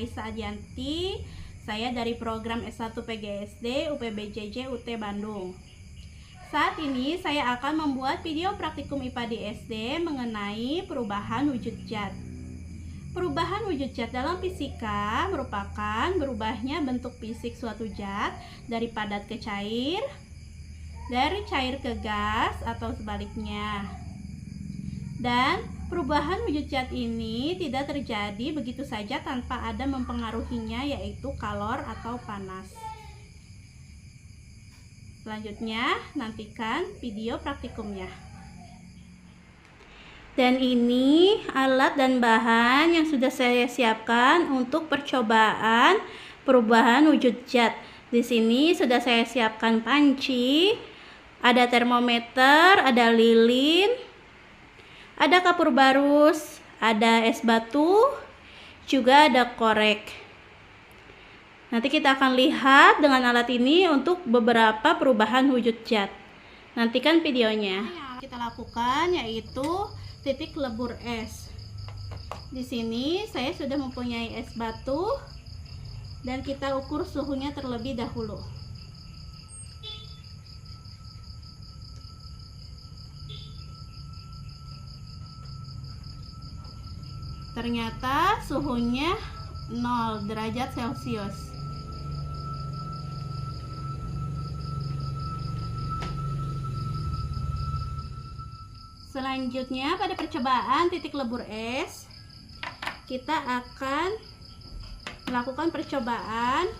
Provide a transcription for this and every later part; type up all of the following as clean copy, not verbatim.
Aisyah Adianti. Saya dari program S1 PGSD UPBJJ UT Bandung. Saat ini saya akan membuat video praktikum IPA di SD mengenai perubahan wujud zat. Perubahan wujud zat dalam fisika merupakan berubahnya bentuk fisik suatu zat dari padat ke cair, dari cair ke gas atau sebaliknya. Dan perubahan wujud zat ini tidak terjadi begitu saja tanpa ada mempengaruhinya, yaitu kalor atau panas. Selanjutnya, nantikan video praktikumnya. Dan ini alat dan bahan yang sudah saya siapkan untuk percobaan perubahan wujud zat. Di sini sudah saya siapkan panci, ada termometer, ada lilin, ada kapur barus, ada es batu, juga ada korek. Nanti kita akan lihat dengan alat ini untuk beberapa perubahan wujud zat. Nantikan videonya. Yang kita lakukan yaitu titik lebur es. Di sini saya sudah mempunyai es batu dan kita ukur suhunya terlebih dahulu. Ternyata suhunya 0 derajat Celcius. Selanjutnya pada percobaan titik lebur es, kita akan melakukan percobaan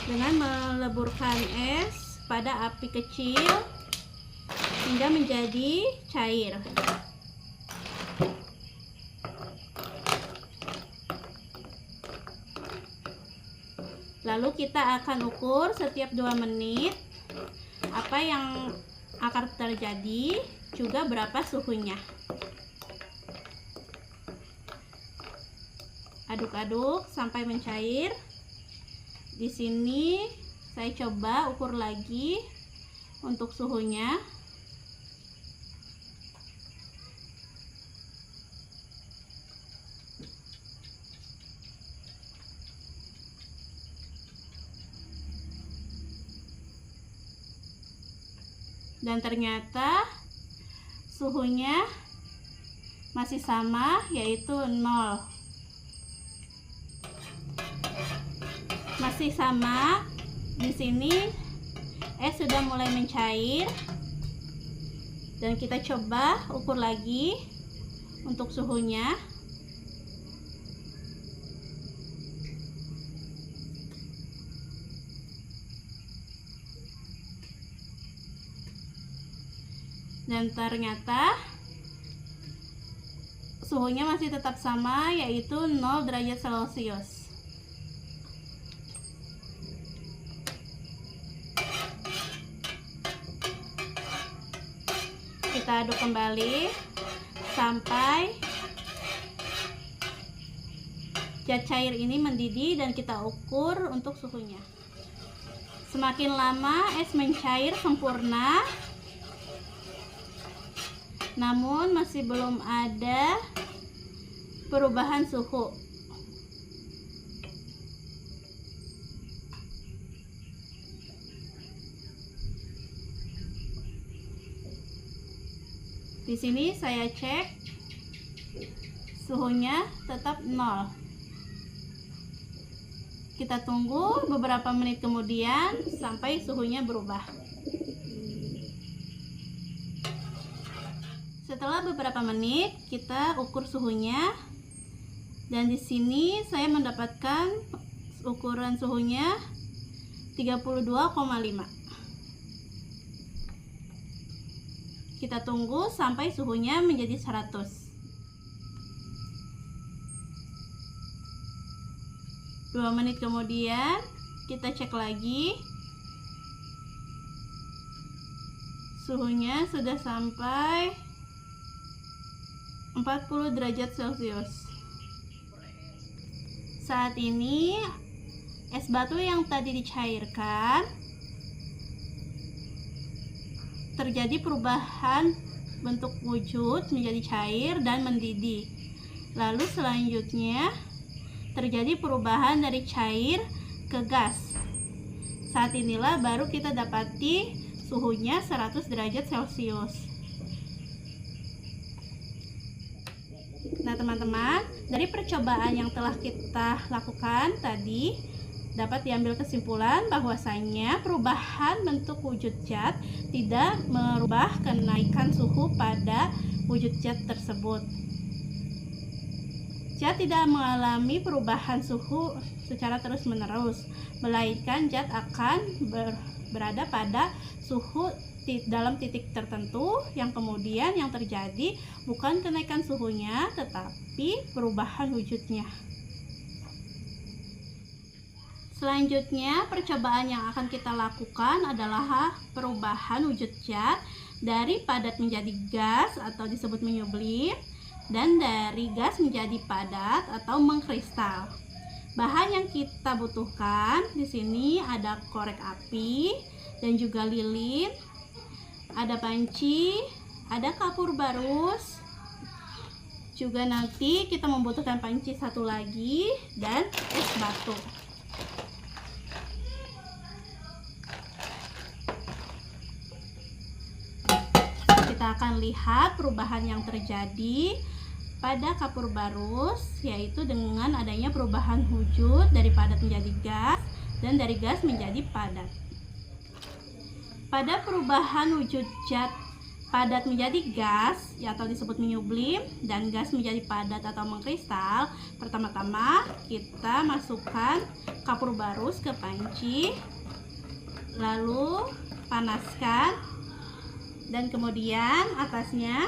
dengan meleburkan es pada api kecil hingga menjadi cair. Lalu kita akan ukur setiap 2 menit apa yang akan terjadi, juga berapa suhunya. Aduk-aduk sampai mencair. Di sini saya coba ukur lagi untuk suhunya. Dan ternyata suhunya masih sama, yaitu 0. Masih sama. Di sini es sudah mulai mencair. Dan kita coba ukur lagi untuk suhunya. Dan ternyata suhunya masih tetap sama, yaitu 0 derajat Celcius. Kita aduk kembali sampai zat cair ini mendidih dan kita ukur untuk suhunya. Semakin lama es mencair sempurna, namun masih belum ada perubahan suhu. Di sini saya cek suhunya tetap 0. Kita tunggu beberapa menit kemudian sampai suhunya berubah. Setelah beberapa menit kita ukur suhunya, dan di sini saya mendapatkan ukuran suhunya 32,5. Kita tunggu sampai suhunya menjadi 100. 2 menit kemudian kita cek lagi. Suhunya sudah sampai 40 derajat Celcius. Saat ini es batu yang tadi dicairkan terjadi perubahan bentuk wujud menjadi cair dan mendidih. Lalu selanjutnya terjadi perubahan dari cair ke gas. Saat inilah baru kita dapati suhunya 100 derajat Celcius. Nah teman-teman, dari percobaan yang telah kita lakukan tadi dapat diambil kesimpulan bahwasanya perubahan bentuk wujud zat tidak merubah kenaikan suhu pada wujud zat tersebut. Zat tidak mengalami perubahan suhu secara terus-menerus, melainkan zat akan berada pada suhu dalam titik tertentu yang kemudian yang terjadi bukan kenaikan suhunya tetapi perubahan wujudnya. Selanjutnya, percobaan yang akan kita lakukan adalah perubahan wujud zat dari padat menjadi gas atau disebut menyublim, dan dari gas menjadi padat atau mengkristal. Bahan yang kita butuhkan di sini ada korek api dan juga lilin, ada panci, ada kapur barus. Juga nanti kita membutuhkan panci satu lagi dan es batu. Kita akan lihat perubahan yang terjadi pada kapur barus, yaitu dengan adanya perubahan wujud dari padat menjadi gas dan dari gas menjadi padat. Pada perubahan wujud zat padat menjadi gas atau disebut menyublim dan gas menjadi padat atau mengkristal, pertama-tama kita masukkan kapur barus ke panci, lalu panaskan, dan kemudian atasnya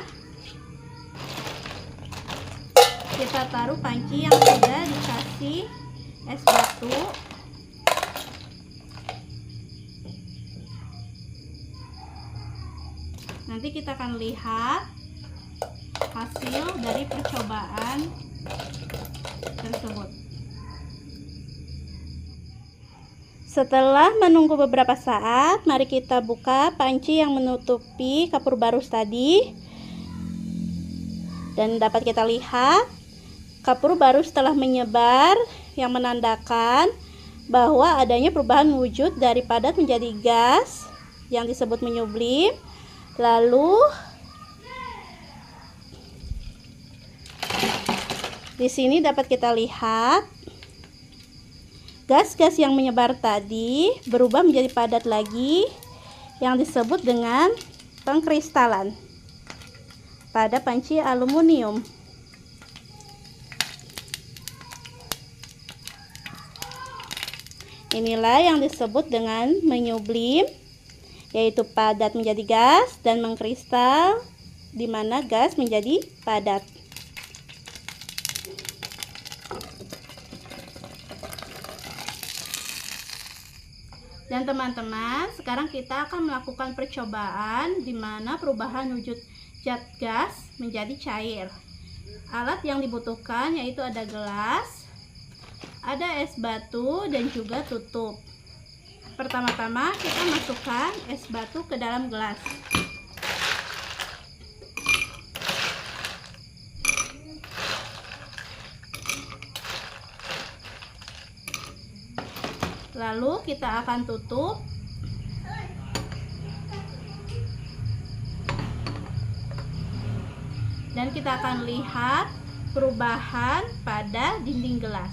kita taruh panci yang sudah dikasih es batu. Nanti kita akan lihat hasil dari percobaan tersebut. Setelah menunggu beberapa saat, mari kita buka panci yang menutupi kapur barus tadi. Dan dapat kita lihat, kapur barus telah menyebar yang menandakan bahwa adanya perubahan wujud dari padat menjadi gas yang disebut menyublim. Lalu di sini dapat kita lihat gas-gas yang menyebar tadi berubah menjadi padat lagi yang disebut dengan pengkristalan pada panci aluminium. Inilah yang disebut dengan menyublim, yaitu padat menjadi gas, dan mengkristal di mana gas menjadi padat. Dan teman-teman, sekarang kita akan melakukan percobaan di mana perubahan wujud zat gas menjadi cair. Alat yang dibutuhkan yaitu ada gelas, ada es batu, dan juga tutup. Pertama-tama kita masukkan es batu ke dalam gelas. Lalu kita akan tutup. Dan kita akan lihat perubahan pada dinding gelas.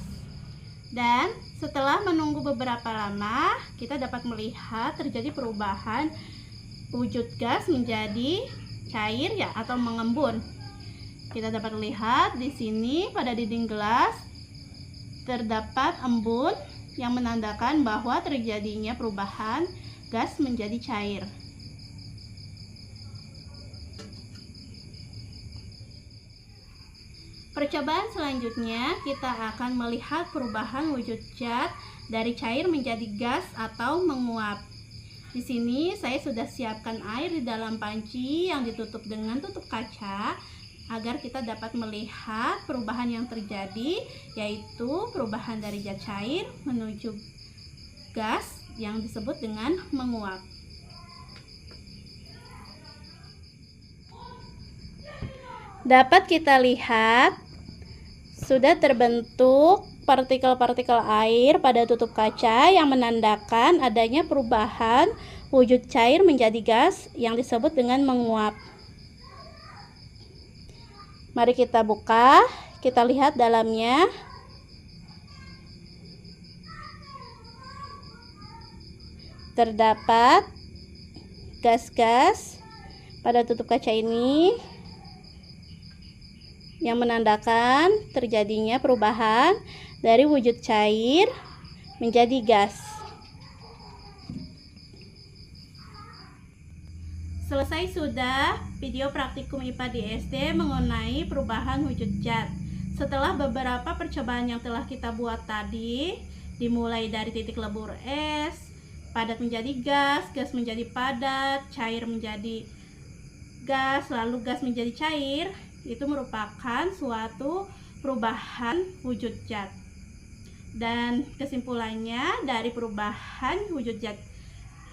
Dan setelah menunggu beberapa lama, kita dapat melihat terjadi perubahan wujud gas menjadi cair ya atau mengembun. Kita dapat lihat di sini pada dinding gelas terdapat embun yang menandakan bahwa terjadinya perubahan gas menjadi cair. Percobaan selanjutnya kita akan melihat perubahan wujud zat dari cair menjadi gas atau menguap. Di sini saya sudah siapkan air di dalam panci yang ditutup dengan tutup kaca agar kita dapat melihat perubahan yang terjadi, yaitu perubahan dari zat cair menuju gas yang disebut dengan menguap. Dapat kita lihat sudah terbentuk partikel-partikel air pada tutup kaca yang menandakan adanya perubahan wujud cair menjadi gas yang disebut dengan menguap. Mari kita buka, kita lihat dalamnya. Terdapat gas-gas pada tutup kaca ini yang menandakan terjadinya perubahan dari wujud cair menjadi gas. Selesai sudah video praktikum IPA di SD mengenai perubahan wujud zat. Setelah beberapa percobaan yang telah kita buat tadi, dimulai dari titik lebur es, padat menjadi gas, gas menjadi padat, cair menjadi gas, lalu gas menjadi cair, itu merupakan suatu perubahan wujud zat. Dan kesimpulannya dari perubahan wujud zat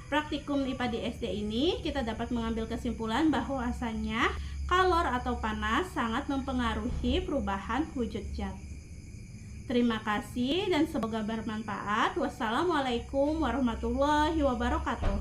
praktikum IPA di SD ini, kita dapat mengambil kesimpulan bahwasanya kalor atau panas sangat mempengaruhi perubahan wujud zat. Terima kasih dan semoga bermanfaat. Wassalamualaikum warahmatullahi wabarakatuh.